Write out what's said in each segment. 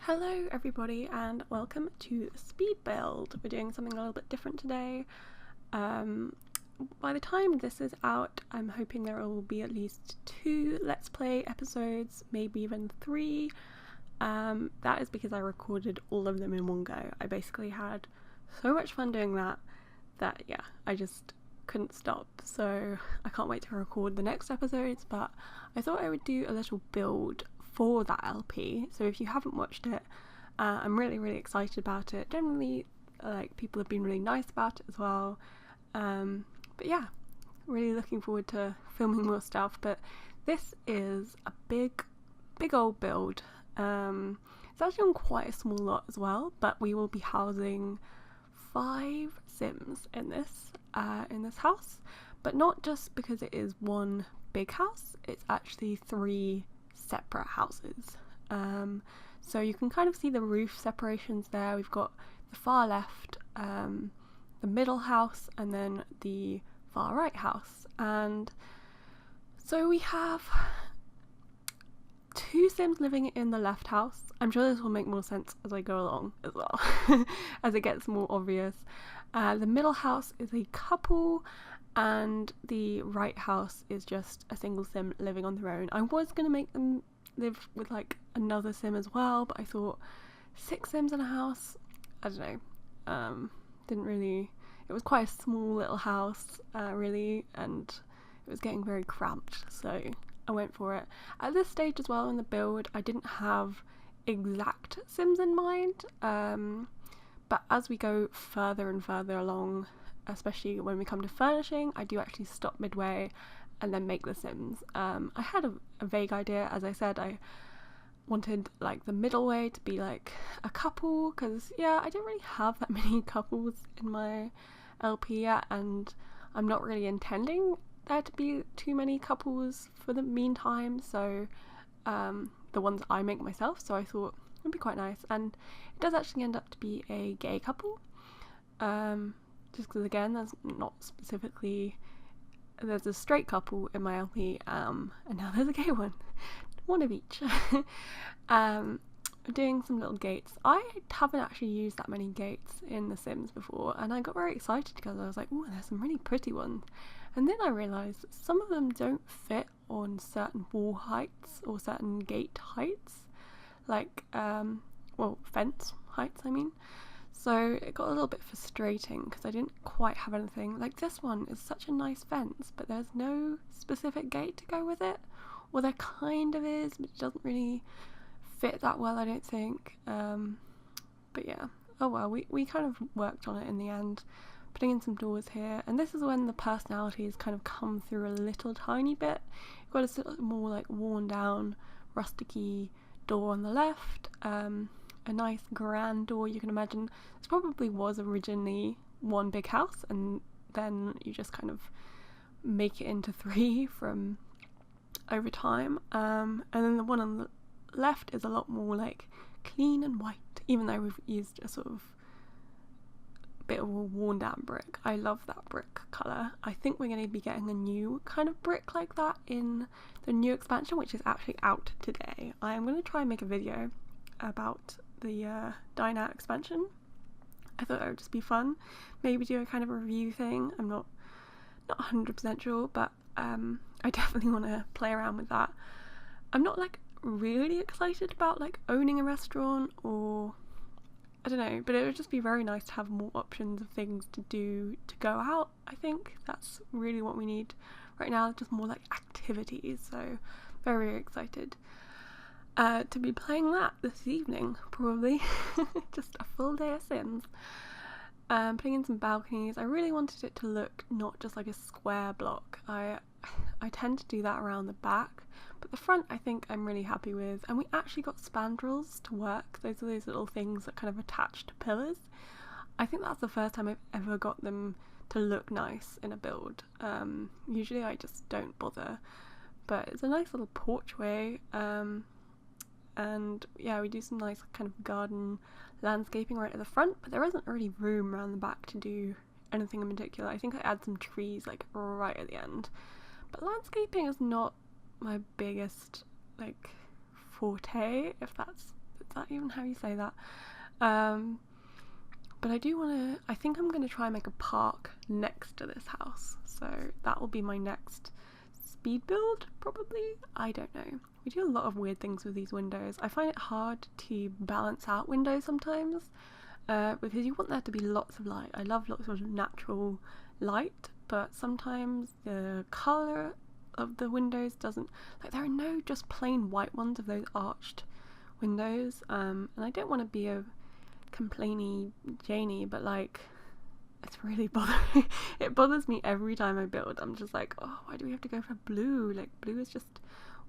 Hello everybody and welcome to Speed Build. We're doing something a little bit different today. By the time this is out, I'm hoping there will be at least 2 Let's Play episodes, maybe even 3. That is because I recorded all of them in one go. I basically had so much fun doing that yeah, I just couldn't stop. So I can't wait to record the next episodes, but I thought I would do a little build for that LP. So if you haven't watched it, I'm really excited about it. Generally, people have been really nice about it as well. But yeah, really looking forward to filming more stuff. But this is a big old build. It's actually on quite a small lot as well, but we will be housing 5 Sims in this house, but not just because it is one big house. It's actually 3 separate houses. So you can kind of see the roof separations there. We've got the far left, the middle house, and then the far right house. And so we have 2 Sims living in the left house. I'm sure this will make more sense as I go along as well, as it gets more obvious. The middle house is a couple, and the right house is just a single Sim living on their own. I was going to make them live with another Sim as well, but I thought 6 Sims in a house, I don't know, it was quite a small little house, really, and it was getting very cramped, so I went for it. At this stage as well in the build, I didn't have exact Sims in mind, but as we go further and further along, especially when we come to furnishing, I do actually stop midway and then make the Sims. I had a vague idea. As I said, I wanted the middle way to be a couple, because yeah, I don't really have that many couples in my LP yet, and I'm not really intending there to be too many couples for the meantime, so the ones I make myself, so I thought it'd be quite nice. And it does actually end up to be a gay couple, just because again there's a straight couple in my LP, and now there's a gay one of each. Doing some little gates. I haven't actually used that many gates in The Sims before, and I got very excited because I was like, oh, there's some really pretty ones. And then I realised that some of them don't fit on certain wall heights or certain gate heights, fence heights, I mean. So it got a little bit frustrating because I didn't quite have anything. This one is such a nice fence, but there's no specific gate to go with it. Well, there kind of is, but it doesn't really fit that well, I don't think. But yeah, oh well, we kind of worked on it in the end, putting in some doors here, and this is when the personalities kind of come through a little tiny bit. You've got a sort of more worn down, rusticy door on the left, a nice grand door. You can imagine this probably was originally one big house, and then you just kind of make it into 3 from over time, and then the one on the left is a lot more clean and white, even though we've used a sort of bit of a worn down brick. I love that brick colour. I think we're going to be getting a new kind of brick like that in the new expansion, which is actually out today. I am going to try and make a video about the Dine-Out expansion. I thought it would just be fun, maybe do a kind of a review thing. I'm not 100% sure, but I definitely want to play around with that. I'm not really excited about owning a restaurant, or I don't know, but it would just be very nice to have more options of things to do to go out. I think that's really what we need right now, just more activities. So very excited to be playing that this evening, probably. Just a full day of Sims. Putting in some balconies. I really wanted it to look not just like a square block. I tend to do that around the back, but the front I think I'm really happy with. And we actually got spandrels to work. Those are those little things that kind of attach to pillars. I think that's the first time I've ever got them to look nice in a build. Usually I just don't bother, but it's a nice little porchway. And yeah, we do some nice kind of garden landscaping right at the front, but there isn't really room around the back to do anything in particular. I think I add some trees right at the end, but landscaping is not my biggest forte, if that's that even how you say that? But I think I'm going to try and make a park next to this house. So that will be my next speed build, probably. I don't know. We do a lot of weird things with these windows. I find it hard to balance out windows sometimes, because you want there to be lots of light. I love lots of natural light, but sometimes the colour of the windows doesn't, like, there are no just plain white ones of those arched windows, and I don't want to be a complainy Janie, but like, it's really bothering. It bothers me every time I build. I'm just like, oh, why do we have to go for blue? Like, blue is just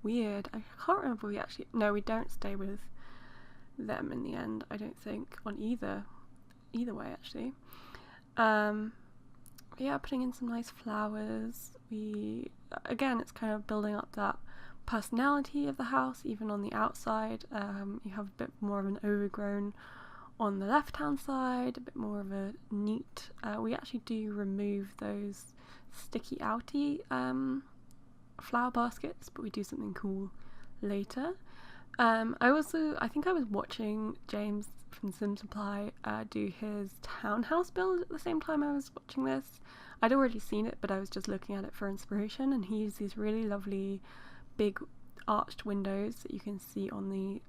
weird. I can't remember if we don't stay with them in the end, I don't think, on either way actually. Yeah, putting in some nice flowers. Again, it's kind of building up that personality of the house, even on the outside. You have a bit more of an overgrown on the left hand side, a bit more of a neat. We actually do remove those sticky outy flower baskets, but we do something cool later. I think I was watching James from Sim Supply do his townhouse build at the same time I was watching this. I'd already seen it, but I was just looking at it for inspiration, and he used these really lovely big arched windows that you can see on the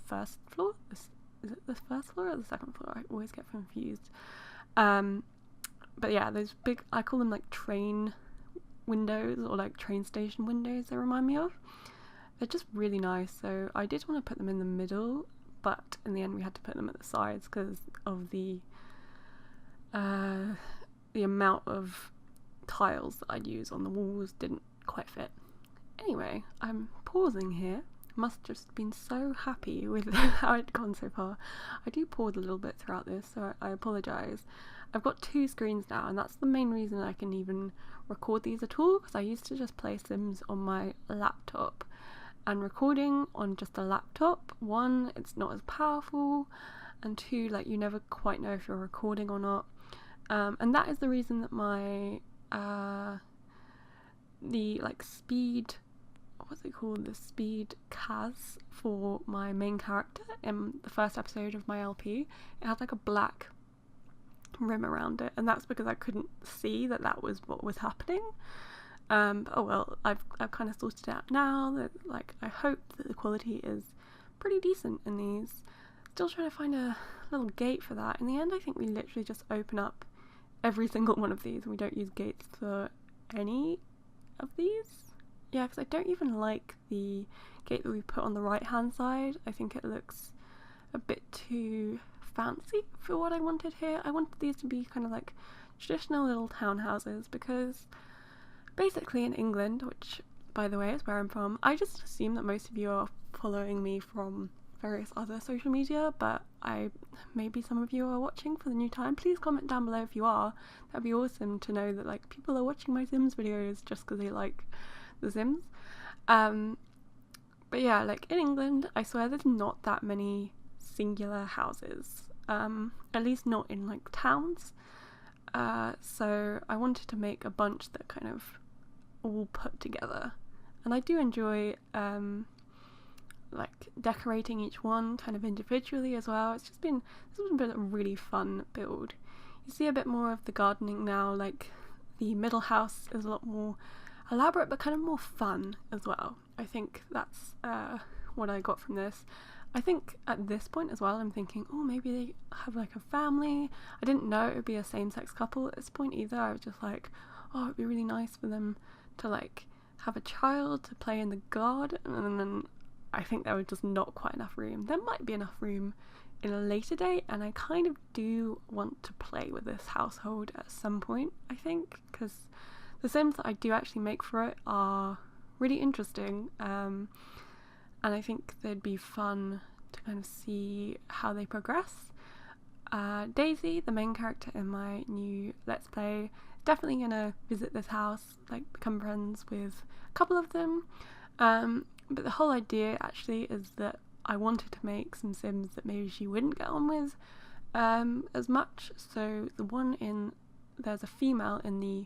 first floor. Is it the first floor or the second floor? I always get confused. But yeah, those big, I call them like train windows, or like train station windows, they remind me of. They're just really nice. So I did want to put them in the middle, but in the end we had to put them at the sides because of the amount of tiles that I'd use on the walls didn't quite fit. Anyway, I'm pausing here. Must just been so happy with how it's gone so far. I do pause a little bit throughout this, so I apologise. I've got 2 screens now, and that's the main reason I can even record these at all, because I used to just play Sims on my laptop, and recording on just a laptop, 1, it's not as powerful, and 2, like, you never quite know if you're recording or not. And that is the reason that my the speed CAS for my main character in the first episode of my LP, it had like a black rim around it, and that's because I couldn't see that was what was happening. But oh well, I've kind of sorted it out now. That, like, I hope that the quality is pretty decent in these. Still trying to find a little gate for that. In the end, I think we literally just open up every single one of these, and we don't use gates for any of these. Yeah, because I don't even like the gate that we put on the right hand side. I think it looks a bit too fancy for what I wanted here. I wanted these to be kind of like traditional little townhouses, because basically in England, which by the way is where I'm from, I just assume that most of you are following me from various other social media, but maybe some of you are watching for the new time. Please comment down below if you are. That'd be awesome to know that, like, people are watching my Sims videos just because they like the Sims. But yeah, like in England, I swear there's not that many singular houses, at least not in like towns. So I wanted to make a bunch that kind of all put together, and I do enjoy like decorating each one kind of individually as well. This has been a really fun build. You see a bit more of the gardening now, like the middle house is a lot more elaborate but kind of more fun as well. I think that's what I got from this. I think at this point as well I'm thinking, oh, maybe they have like a family. I didn't know it would be a same-sex couple at this point either. I was just like, oh, it'd be really nice for them to like have a child to play in the garden, and then I think there was just not quite enough room. There might be enough room in a later date, and I kind of do want to play with this household at some point, I think, because the Sims that I do actually make for it are really interesting, and I think they'd be fun to kind of see how they progress. Daisy, the main character in my new Let's Play, definitely gonna visit this house, like become friends with a couple of them. But the whole idea actually is that I wanted to make some Sims that maybe she wouldn't get on with as much. So there's a female in the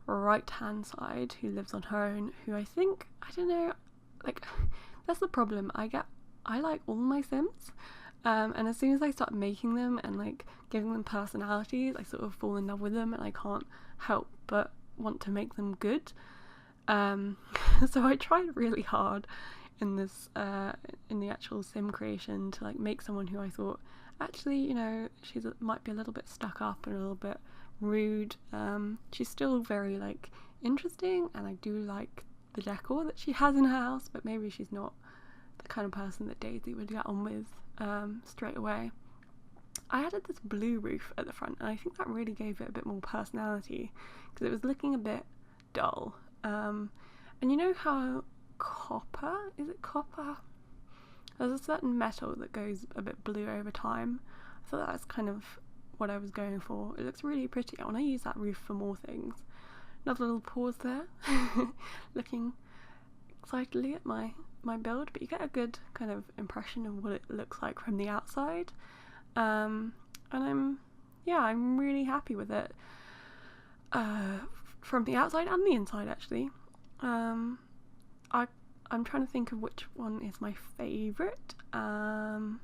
right hand side who lives on her own, who I don't know, like, that's the problem. I get I like all my Sims, and as soon as I start making them and like giving them personalities, I sort of fall in love with them, and I can't help but want to make them good. So I tried really hard in this in the actual sim creation to like make someone who I thought actually, you know, might be a little bit stuck up and a little bit rude. She's still very like interesting, and I do like the decor that she has in her house, but maybe she's not the kind of person that Daisy would get on with straight away. I added this blue roof at the front, and I think that really gave it a bit more personality because it was looking a bit dull. And you know how copper? Is it copper? There's a certain metal that goes a bit blue over time. I thought that's kind of what I was going for. It looks really pretty. I want to use that roof for more things. Another little pause there, looking excitedly at my build, but you get a good kind of impression of what it looks like from the outside. And I'm really happy with it. From the outside and the inside, actually. I'm trying to think of which one is my favourite, and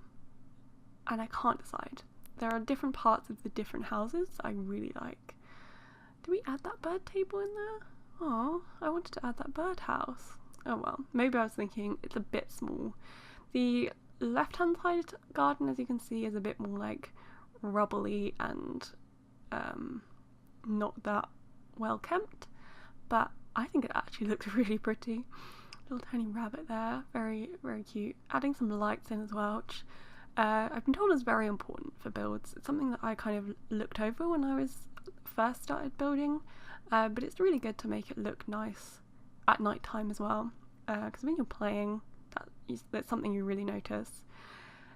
I can't decide. There are different parts of the different houses I really like. Did we add that bird table in there? Oh, I wanted to add that bird house. Oh well, maybe I was thinking it's a bit small. The left-hand side garden, as you can see, is a bit more like rubbly and not that well kept, but I think it actually looks really pretty. Little tiny rabbit there, very, very cute. Adding some lights in as well, which I've been told is very important for builds. It's something that I kind of looked over when I was first started building, but it's really good to make it look nice at night time as well, because when you're playing, that's something you really notice.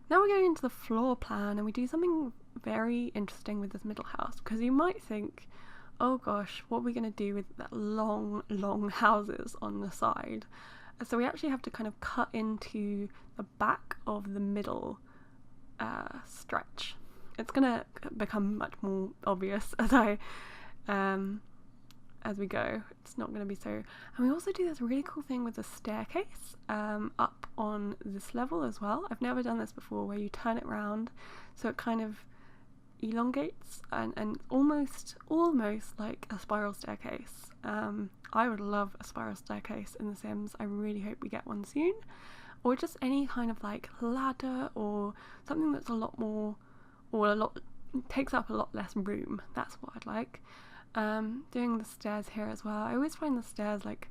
Now we're going into the floor plan, and we do something very interesting with this middle house, because you might think, oh gosh, what are we going to do with that long houses on the side? So we actually have to kind of cut into the back of the middle stretch. It's going to become much more obvious as we go. It's not going to be so. And we also do this really cool thing with the staircase up on this level as well. I've never done this before, where you turn it round so it kind of elongates and almost like a spiral staircase. I would love a spiral staircase in The Sims. I really hope we get one soon, or just any kind of like ladder or something that's takes up a lot less room. That's what I'd like. Doing the stairs here as well. I always find the stairs like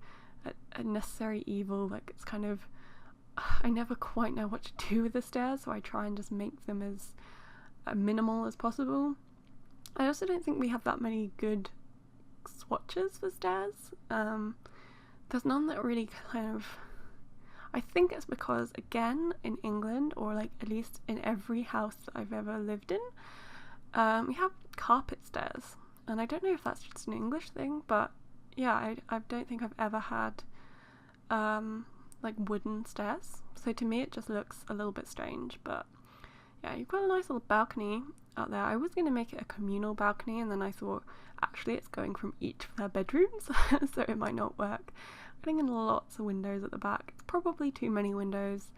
a necessary evil. Like it's kind of, I never quite know what to do with the stairs, so I try and just make them as minimal as possible. I also don't think we have that many good swatches for stairs. There's none that really kind of, I think it's because, again, in England, or like at least in every house that I've ever lived in, we have carpet stairs, and I don't know if that's just an English thing, but yeah, I don't think I've ever had like wooden stairs, so to me it just looks a little bit strange. But yeah, you've got a nice little balcony out there. I was going to make it a communal balcony, and then I thought actually it's going from each of their bedrooms, so it might not work. Putting in lots of windows at the back. It's probably too many windows,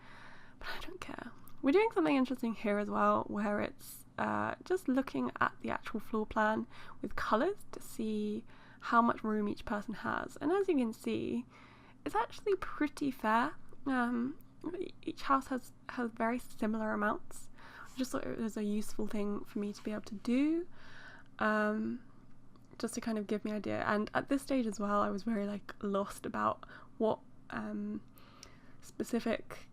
but I don't care. We're doing something interesting here as well, where it's just looking at the actual floor plan with colours to see how much room each person has. And as you can see, it's actually pretty fair. Each house has very similar amounts. I just thought it was a useful thing for me to be able to do, just to kind of give me an idea. And at this stage as well, I was very like lost about what specific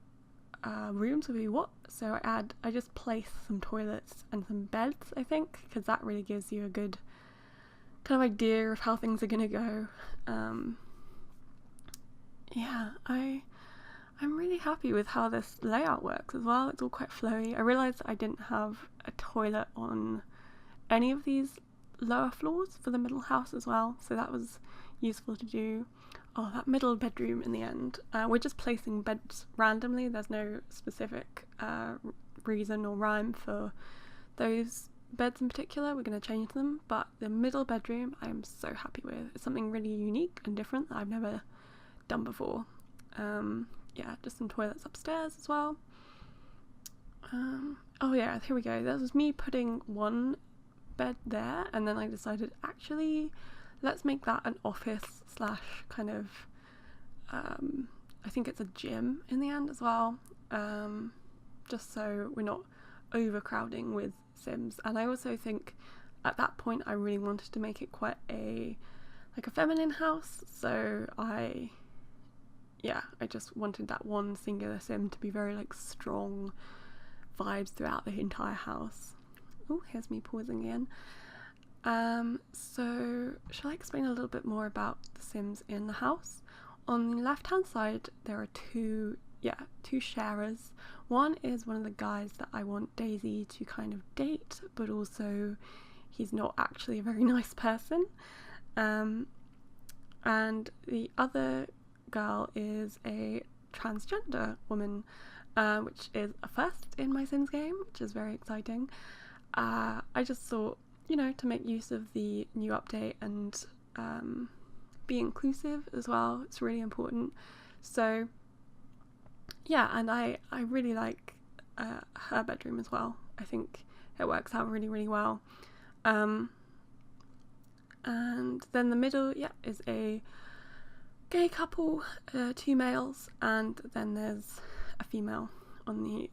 rooms would be what. So I just placed some toilets and some beds, I think, because that really gives you a good kind of idea of how things are gonna go. Yeah, I'm really happy with how this layout works as well. It's all quite flowy. I realised I didn't have a toilet on any of these lower floors for the middle house as well, so that was useful to do. Oh, that middle bedroom in the end. We're just placing beds randomly. There's no specific reason or rhyme for those beds in particular. We're going to change them, but the middle bedroom I am so happy with. It's something really unique and different that I've never done before. Yeah, just some toilets upstairs as well. Oh yeah, here we go. That was me putting one bed there, and then I decided actually let's make that an office slash kind of I think it's a gym in the end as well, just so we're not overcrowding with Sims. And I also think at that point I really wanted to make it quite a feminine house, so I just wanted that one singular Sim to be very like strong vibes throughout the entire house. Oh, here's me pausing again. So shall I explain a little bit more about the Sims in the house? On the left hand side there are two sharers. One is one of the guys that I want Daisy to kind of date, but also he's not actually a very nice person. And the other girl is a transgender woman, which is a first in my Sims game, which is very exciting. I just thought, to make use of the new update and be inclusive as well, it's really important. So yeah, and I really like her bedroom as well. I think it works out really, really well. And then the middle, is a gay couple, 2 males, and then there's a female on the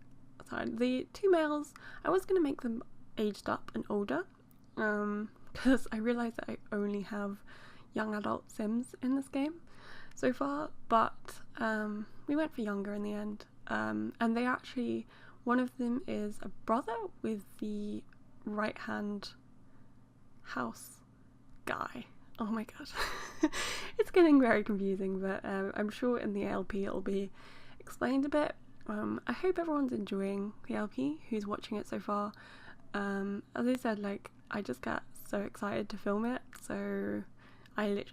side. The 2 males, I was going to make them aged up and older, because I realised that I only have young adult Sims in this game so far, but we went for younger in the end. And they actually, one of them is a brother with the right hand house guy. Oh my god. It's getting very confusing, but I'm sure in the LP it'll be explained a bit. I hope everyone's enjoying the LP who's watching it so far. As I said, I just get so excited to film it, so I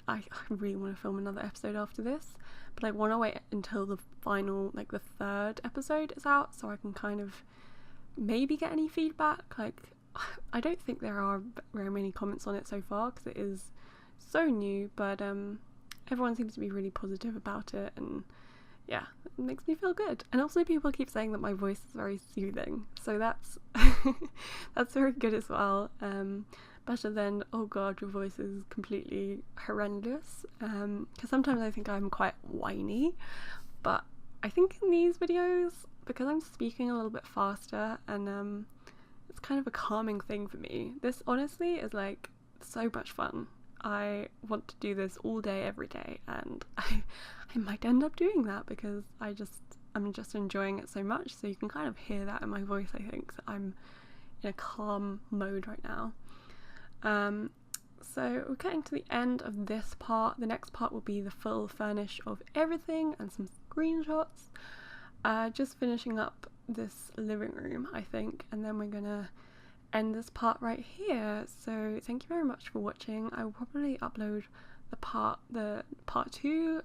really want to film another episode after this, but I want to wait until the final, the 3rd episode is out, so I can kind of maybe get any feedback. I don't think there are very many comments on it so far because it is so new, but everyone seems to be really positive about it, and yeah, it makes me feel good. And also people keep saying that my voice is very soothing, so that's that's very good as well. Better than, oh god, your voice is completely horrendous, because sometimes I think I'm quite whiny, but I think in these videos, because I'm speaking a little bit faster, and it's kind of a calming thing for me. This honestly is so much fun. I want to do this all day, every day, and I might end up doing that because I'm just enjoying it so much. So you can kind of hear that in my voice, I think, that I'm in a calm mode right now. So we're getting to the end of this part. The next part will be the full furnish of everything and some screenshots. Just finishing up this living room, I think, and then we're gonna end this part right here. So thank you very much for watching. I will probably upload the part 2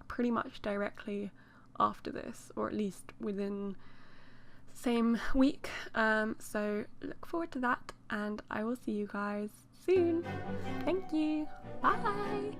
pretty much directly after this, or at least within the same week. So look forward to that, and I will see you guys soon. Thank you. Bye.